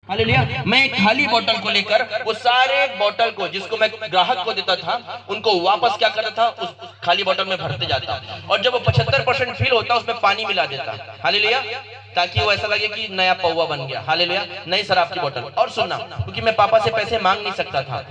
Hallelujah. मैं एक खाली बोतल को लेकर वो सारे बोतल को जिसको मैं ग्राहक को देता था उनको वापस क्या करता था, उस खाली बोतल में भरते जाता और जब वो 75% फिल होता उसमें पानी मिला देता। हालेलुया। ताकि वो ऐसा लगे कि नया पौवा बन गया। हालेलुया। नई शराब की बोतल। और सुनना, क्योंकि मैं पापा से पैसे मांग नहीं सकता था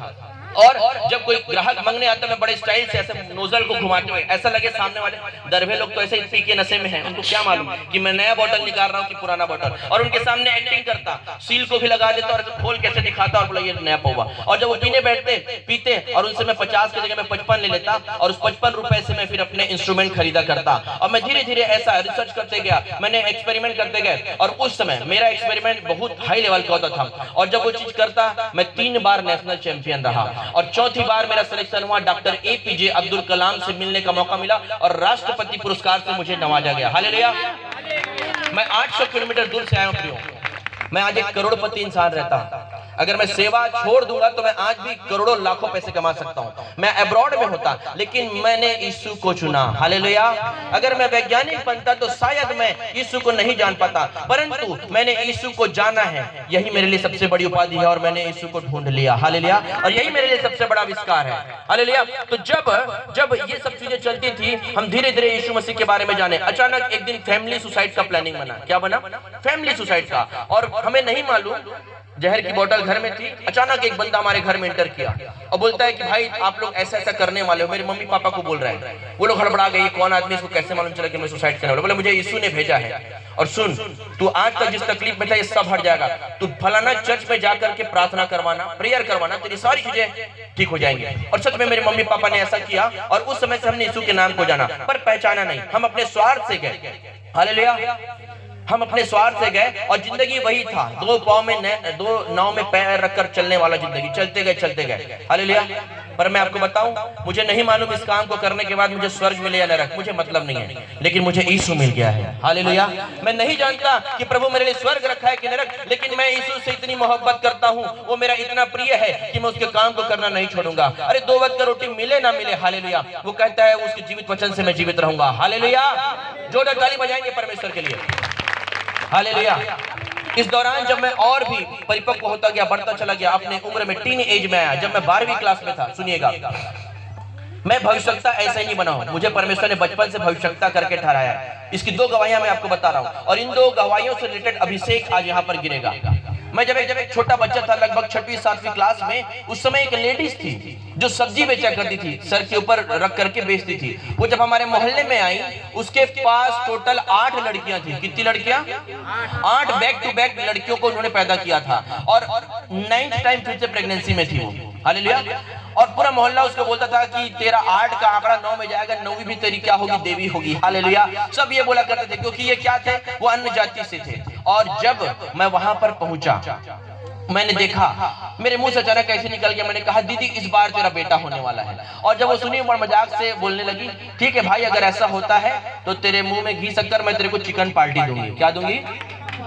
और जब कोई ग्राहक मांगने आता मैं बड़े स्टाइल से ऐसे नोजल को घुमाते हुए ऐसा लगे सामने वाले दरभे लोग तो ऐसे पी के नशे में हैं, उनको क्या मालूम कि मैं नया बोतल निकाल रहा हूँ कि पुराना बोतल, और उनके सामने एक्टिंग करता, सील को भी लगा देता और खोल कैसे दिखाता और बोला ये नया पौवा। और जब वो पीने बैठते पीते और उनसे मैं 50 की जगह में 55 ले लेता और उस 55 रुपए से मैं फिर अपने इंस्ट्रूमेंट खरीदा करता। और मैं धीरे धीरे ऐसा रिसर्च करते गया, मैंने एक्सपेरिमेंट करते गए और उस समय मेरा एक्सपेरिमेंट बहुत हाई लेवल का होता था। और जब वो चीज करता मैं 3 बार नेशनल चैंपियन रहा और चौथी बार मेरा सिलेक्शन हुआ, डॉक्टर APJ अब्दुल कलाम से मिलने का मौका मिला और राष्ट्रपति पुरस्कार से मुझे नवाजा गया। हालेलुया। मैं 800 किलोमीटर दूर से आया हूं। मैं आज एक करोड़पति इंसान रहता। अगर मैं सेवा छोड़ दूंगा तो मैं आज भी करोड़ों लाखों पैसे कमा सकता हूं। मैं अब्रॉड में होता लेकिन मैंने यीशु को चुना। हालेलुया। अगर मैं वैज्ञानिक बनता तो शायद मैं यीशु को नहीं जान पाता, परंतु मैंने यीशु को जाना है। यही मेरे लिए सबसे बड़ी उपाधि है और मैंने यीशु को ढूंढ लिया। हालेलुया। और यही मेरे लिए सबसे बड़ा आविष्कार है। हालेलुया। तो जब ये सब चीजें चलती थी हम धीरे धीरे यीशु मसीह के बारे में जाने। अचानक एक दिन फैमिली सुसाइड का प्लानिंग बना। क्या बना? फैमिली सुसाइड का। और हमें नहीं मालूम, जहर की बोतल घर में थी। अचानक एक बंदा हमारे घर में एंटर किया और बोलता है कि भाई आप लोग ऐसा ऐसा करने वाले हो। मेरे मम्मी पापा को बोल रहे हैं। वो लोग हड़बड़ा गए, कौन आदमी, इसको कैसे मालूम चला कि मैं सुसाइड करने वाला? बोले मुझे यीशु ने भेजा है और सुन तू आज तक जिस तकलीफ में था ये सब हट जाएगा। तू फलाना चर्च में जाकर के प्रार्थना करवाना, प्रेयर करवाना, तेरी सारी चीजें ठीक हो जाएंगी। और सच में मेरे मम्मी पापा ने ऐसा किया और उस समय से हमने यीशु के नाम को जाना, पर पहचाना नहीं। हम अपने स्वार्थ से गए। हालेलुया। हम अपने स्वार्थ से गए और जिंदगी वही था, दो नाव में पैर रखकर चलने वाला जिंदगी। चलते गए। हालेलुया। पर मैं आपको बताऊं, मुझे नहीं मालूम इस काम को करने के बाद मुझे स्वर्ग मिले या नरक, मुझे मतलब नहीं है, लेकिन मुझे यीशु मिल गया है। हालेलुया। मैं नहीं जानता कि प्रभु मेरे लिए स्वर्ग रखा है कि नरक, लेकिन मैं यीशु से इतनी मोहब्बत करता हूं, वो मेरा इतना प्रिय है कि मैं उसके काम को करना नहीं छोड़ूंगा। अरे 2 वक्त का रोटी मिले ना मिले, हालेलुया, वो कहता है उसके जीवित वचन से मैं जीवित रहूंगा। हालेलुया। जोरदार ताली बजाएंगे परमेश्वर के लिए। हालेलुया। इस दौरान जब मैं और भी परिपक्व होता गया, बढ़ता चला गया, अपने उम्र में टीन एज में आया, जब मैं 12वीं क्लास में था, सुनिएगा, मैं भविष्यवक्ता ऐसे ही नहीं बना हूं, मुझे परमेश्वर ने बचपन से भविष्यवक्ता करके ठहराया है। इसकी 2 गवाहियां मैं आपको बता रहा हूं और इन 2 गवाहियों से रिलेटेड अभिषेक आज यहां पर गिरेगा। मैं जब एक छोटा बच्चा था, लगभग 6वीं 7वीं क्लास में, उस समय एक लेडीज थी जो सब्जी बेचा करती थी, सर के ऊपर रख करके बेचती थी। वो जब हमारे मोहल्ले में आई, उसके पास टोटल 8 लड़कियां थी। कितनी लड़कियां? 8 बैक टू बैक लड़कियों को उन्होंने पैदा किया था और 9th टाइम फिर से प्रेगनेंसी में थी वो। हालेलुया। और पूरा मोहल्ला उसको बोलता था कि तेरा 8 का आंकड़ा 9 में जाएगा, 9वीं भी तेरी क्या होगी? देवी होगी। हालेलुया। सब ये बोला करते थे क्योंकि ये क्या थे? वो अन्य जाति से थे। और जब मैं वहां पर पहुंचा, मैंने देखा, मेरे मुंह से अचानक कैसे निकल गया, मैंने कहा दीदी इस बार तेरा बेटा होने वाला है। और जब वो सुनी मजाक से बोलने लगी, ठीक है भाई, अगर ऐसा होता है तो तेरे मुंह में घी शक्कर मैं तेरे को चिकन पार्टी दूंगी। क्या दूंगी?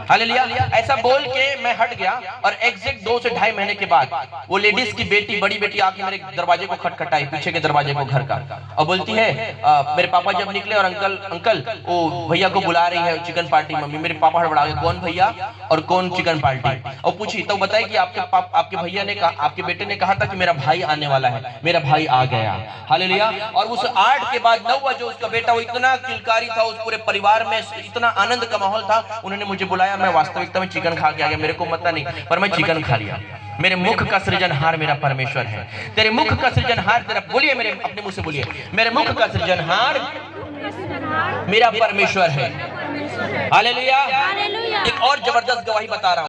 हालेलुया। ऐसा बोल के मैं हट गया और एग्जैक्ट 2 से 2.5 महीने के बाद वो लेडीज की बेटी, बड़ी बेटी आके मेरे दरवाजे को खटखटाई, पीछे के दरवाजे को घर का, और बोलती है मेरे पापा जब निकले और अंकल वो भैया को बुला रही है चिकन पार्टी मम्मी। मेरे पापा हड़बड़ा गए, कौन भैया और कौन चिकन पार्टी? और पूछी तो बताई कि आपके भैया ने कहा, आपके बेटे ने कहा था कि मेरा भाई आने वाला है। मेरा भाई आ गया। हालेलुया। और उस 8 के बाद 9वां जो उसका बेटा, वो इतना किलकारी था, उस पूरे परिवार में इतना आनंद का माहौल था। उन्होंने मुझे बुलाया, मैं वास्तविकता में चिकन खा के आ गया, मेरे को पता नहीं, पर मैं चिकन खा लिया। मेरे मुख का सृजनहार मेरा परमेश्वर है। तेरे मुख का सृजनहार तेरा, बोलिए मेरे अपने मुंह से बोलिए, मेरे मुख का सृजनहार मेरा परमेश्वर है। हालेलुया। एक और जबरदस्त गवाही बता रहा हूं।